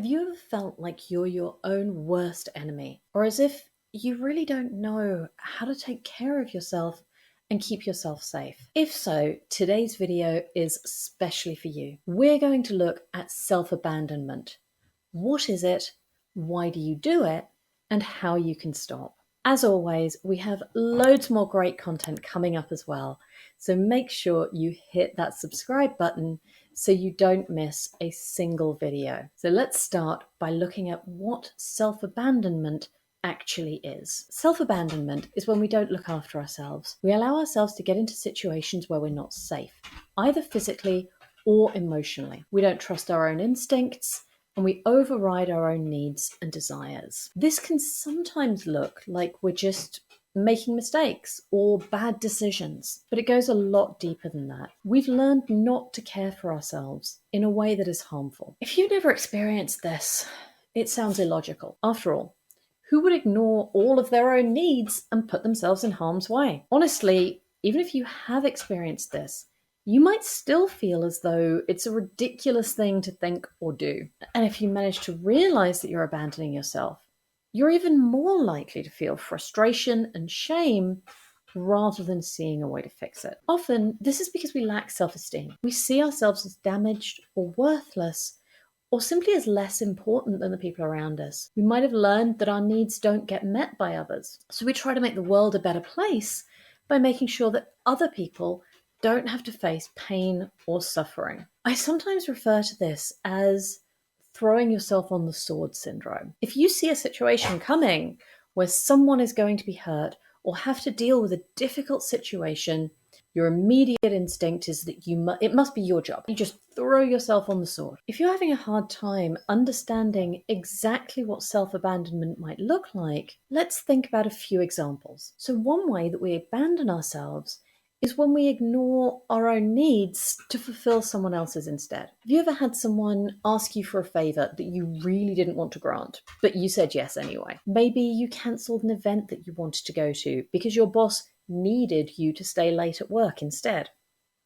Have you ever felt like you're your own worst enemy, or as if you really don't know how to take care of yourself and keep yourself safe? If so, today's video is especially for you. We're going to look at self-abandonment. What is it? Why do you do it? And how you can stop. As always, we have loads more great content coming up as well. So make sure you hit that subscribe button so you don't miss a single video. So let's start by looking at what self-abandonment actually is. Self-abandonment is when we don't look after ourselves. We allow ourselves to get into situations where we're not safe, either physically or emotionally. We don't trust our own instincts, and we override our own needs and desires. This can sometimes look like we're just making mistakes or bad decisions, but it goes a lot deeper than that. We've learned not to care for ourselves in a way that is harmful. If you've never experienced this, it sounds illogical. After all, who would ignore all of their own needs and put themselves in harm's way? Honestly, even if you have experienced this, you might still feel as though it's a ridiculous thing to think or do. And if you manage to realize that you're abandoning yourself, you're even more likely to feel frustration and shame rather than seeing a way to fix it. Often, this is because we lack self-esteem. We see ourselves as damaged or worthless, or simply as less important than the people around us. We might have learned that our needs don't get met by others, so we try to make the world a better place by making sure that other people don't have to face pain or suffering. I sometimes refer to this as throwing yourself on the sword syndrome. If you see a situation coming where someone is going to be hurt or have to deal with a difficult situation, your immediate instinct is that it must be your job. You just throw yourself on the sword. If you're having a hard time understanding exactly what self-abandonment might look like, let's think about a few examples. So one way that we abandon ourselves is when we ignore our own needs to fulfill someone else's instead. Have you ever had someone ask you for a favor that you really didn't want to grant, but you said yes anyway? Maybe you cancelled an event that you wanted to go to because your boss needed you to stay late at work instead.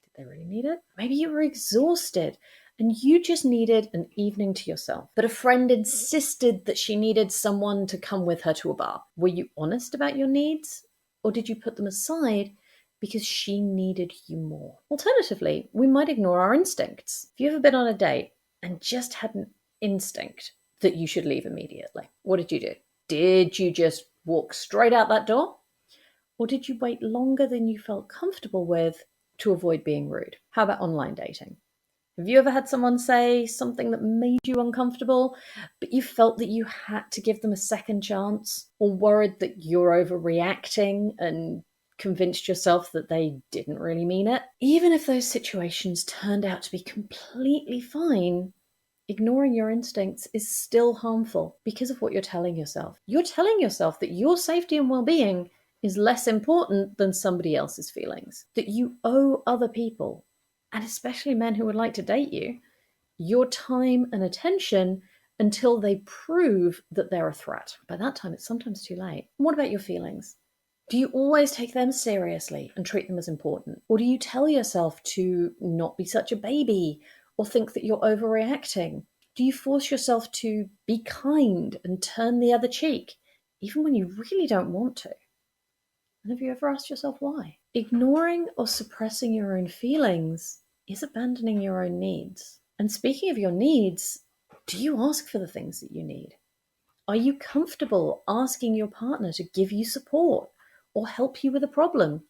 Did they really need it? Maybe you were exhausted and you just needed an evening to yourself, but a friend insisted that she needed someone to come with her to a bar. Were you honest about your needs, or did you put them aside because she needed you more? Alternatively, we might ignore our instincts. Have you ever been on a date and just had an instinct that you should leave immediately? What did you do? Did you just walk straight out that door? Or did you wait longer than you felt comfortable with to avoid being rude? How about online dating? Have you ever had someone say something that made you uncomfortable, but you felt that you had to give them a second chance, or worried that you're overreacting and convinced yourself that they didn't really mean it? Even if those situations turned out to be completely fine, ignoring your instincts is still harmful because of what you're telling yourself. You're telling yourself that your safety and well-being is less important than somebody else's feelings, that you owe other people, and especially men who would like to date you, your time and attention until they prove that they're a threat. By that time, it's sometimes too late. And what about your feelings? Do you always take them seriously and treat them as important? Or do you tell yourself to not be such a baby or think that you're overreacting? Do you force yourself to be kind and turn the other cheek, even when you really don't want to? And have you ever asked yourself why? Ignoring or suppressing your own feelings is abandoning your own needs. And speaking of your needs, do you ask for the things that you need? Are you comfortable asking your partner to give you support or help you with a problem?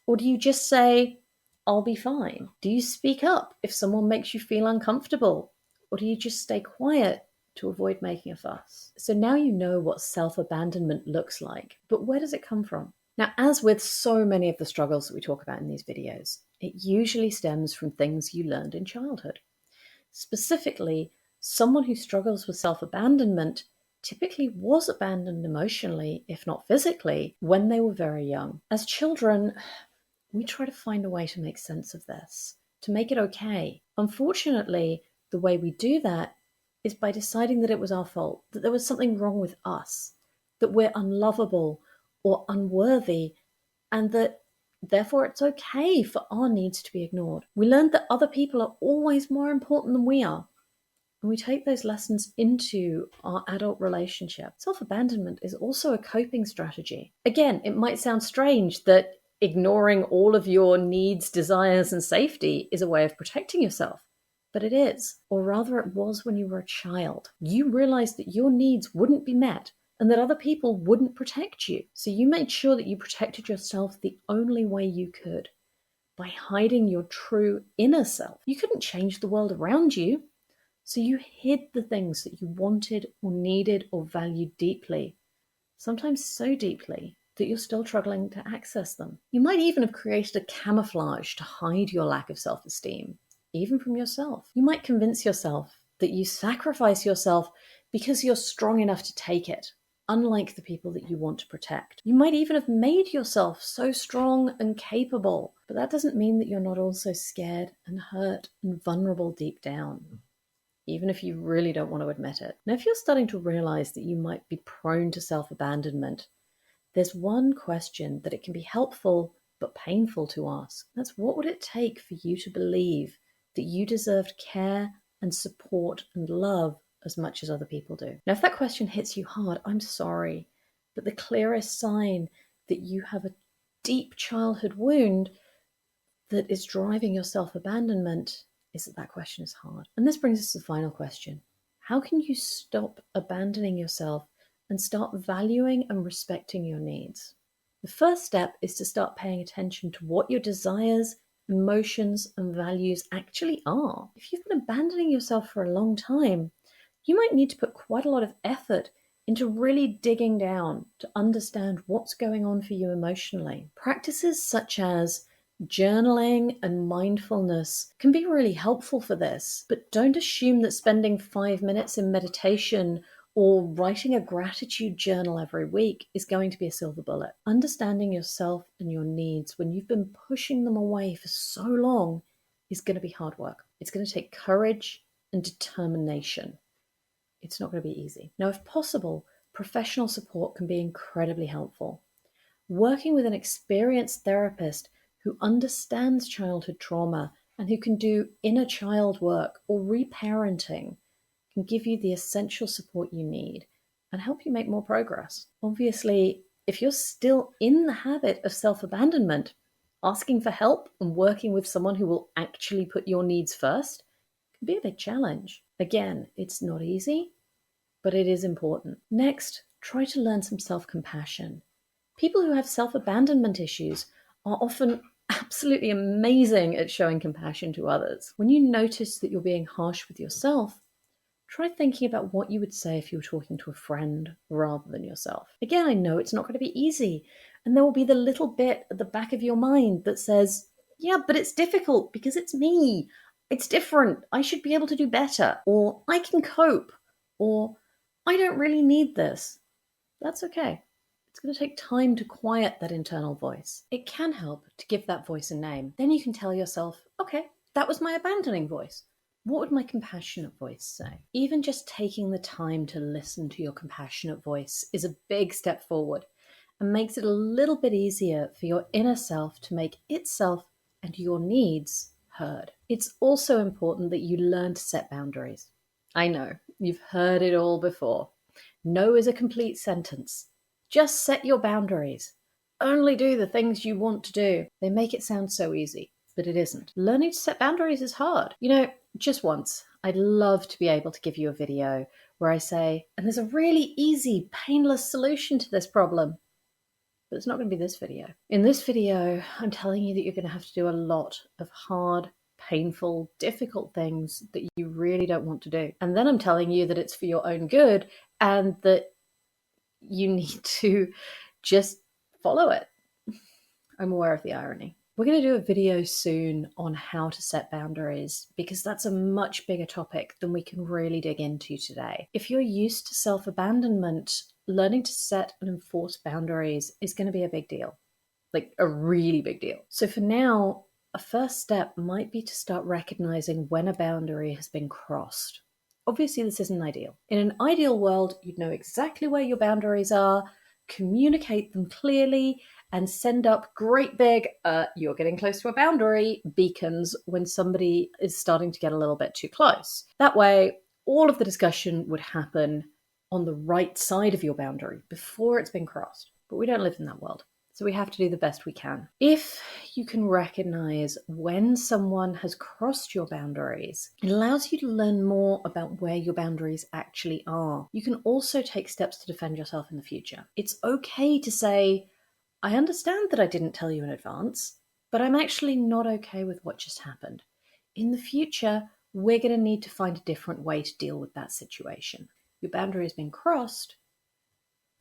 Or do you just say, I'll be fine? Do you speak up if someone makes you feel uncomfortable? Or do you just stay quiet to avoid making a fuss? So now you know what self-abandonment looks like, but where does it come from? Now, as with so many of the struggles that we talk about in these videos, it usually stems from things you learned in childhood. Specifically, someone who struggles with self-abandonment typically was abandoned emotionally, if not physically, when they were very young. As children, we try to find a way to make sense of this, to make it okay. Unfortunately, the way we do that is by deciding that it was our fault, that there was something wrong with us, that we're unlovable or unworthy, and that therefore it's okay for our needs to be ignored. We learned that other people are always more important than we are, And we take those lessons into our adult relationship. Self-abandonment is also a coping strategy. Again, it might sound strange that ignoring all of your needs, desires, and safety is a way of protecting yourself. But it is, or rather it was when you were a child. You realized that your needs wouldn't be met and that other people wouldn't protect you. So you made sure that you protected yourself the only way you could, by hiding your true inner self. You couldn't change the world around you, so you hid the things that you wanted or needed or valued deeply, sometimes so deeply that you're still struggling to access them. You might even have created a camouflage to hide your lack of self-esteem, even from yourself. You might convince yourself that you sacrifice yourself because you're strong enough to take it, unlike the people that you want to protect. You might even have made yourself so strong and capable, but that doesn't mean that you're not also scared and hurt and vulnerable deep down, even if you really don't want to admit it. Now, if you're starting to realize that you might be prone to self-abandonment, there's one question that it can be helpful but painful to ask. That's, what would it take for you to believe that you deserved care and support and love as much as other people do? Now, if that question hits you hard, I'm sorry, but the clearest sign that you have a deep childhood wound that is driving your self-abandonment is that that question is hard. And this brings us to the final question. How can you stop abandoning yourself and start valuing and respecting your needs? The first step is to start paying attention to what your desires, emotions, and values actually are. If you've been abandoning yourself for a long time, you might need to put quite a lot of effort into really digging down to understand what's going on for you emotionally. Practices such as journaling and mindfulness can be really helpful for this, but don't assume that spending 5 minutes in meditation or writing a gratitude journal every week is going to be a silver bullet. Understanding yourself and your needs when you've been pushing them away for so long is going to be hard work. It's going to take courage and determination. It's not going to be easy. Now, if possible, professional support can be incredibly helpful. Working with an experienced therapist who understands childhood trauma and who can do inner child work or reparenting can give you the essential support you need and help you make more progress. Obviously, if you're still in the habit of self-abandonment, asking for help and working with someone who will actually put your needs first can be a big challenge. Again, it's not easy, but it is important. Next, try to learn some self-compassion. People who have self-abandonment issues are often absolutely amazing at showing compassion to others. When you notice that you're being harsh with yourself, try thinking about what you would say if you were talking to a friend rather than yourself. Again, I know it's not going to be easy, and there will be the little bit at the back of your mind that says, yeah, but it's difficult because it's me. It's different. I should be able to do better. Or I can cope. Or I don't really need this. That's okay. It's going to take time to quiet that internal voice. It can help to give that voice a name. Then you can tell yourself, okay, that was my abandoning voice. What would my compassionate voice say? Even just taking the time to listen to your compassionate voice is a big step forward and makes it a little bit easier for your inner self to make itself and your needs heard. It's also important that you learn to set boundaries. I know, you've heard it all before. No is a complete sentence. Just set your boundaries. Only do the things you want to do. They make it sound so easy, but it isn't. Learning to set boundaries is hard. You know, just once, I'd love to be able to give you a video where I say, and there's a really easy, painless solution to this problem. But it's not going to be this video. In this video, I'm telling you that you're going to have to do a lot of hard, painful, difficult things that you really don't want to do. And then I'm telling you that it's for your own good and that you need to just follow it. I'm aware of the irony. We're going to do a video soon on how to set boundaries because that's a much bigger topic than we can really dig into today. If you're used to self-abandonment, learning to set and enforce boundaries is going to be a big deal, like a really big deal. So for now, a first step might be to start recognizing when a boundary has been crossed. Obviously, this isn't ideal. In an ideal world, you'd know exactly where your boundaries are, communicate them clearly, and send up great big, you're getting close to a boundary beacons when somebody is starting to get a little bit too close. That way, all of the discussion would happen on the right side of your boundary before it's been crossed. But we don't live in that world. So we have to do the best we can. If you can recognize when someone has crossed your boundaries, it allows you to learn more about where your boundaries actually are. You can also take steps to defend yourself in the future. It's okay to say, I understand that I didn't tell you in advance, but I'm actually not okay with what just happened. In the future, we're going to need to find a different way to deal with that situation. Your boundary has been crossed,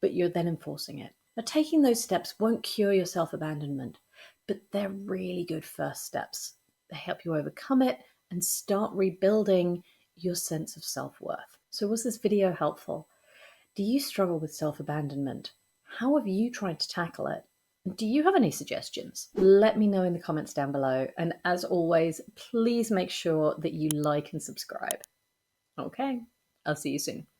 but you're then enforcing it. Now, taking those steps won't cure your self-abandonment, but they're really good first steps. They help you overcome it and start rebuilding your sense of self-worth. So was this video helpful? Do you struggle with self-abandonment? How have you tried to tackle it? Do you have any suggestions? Let me know in the comments down below. And as always, please make sure that you like and subscribe. Okay, I'll see you soon.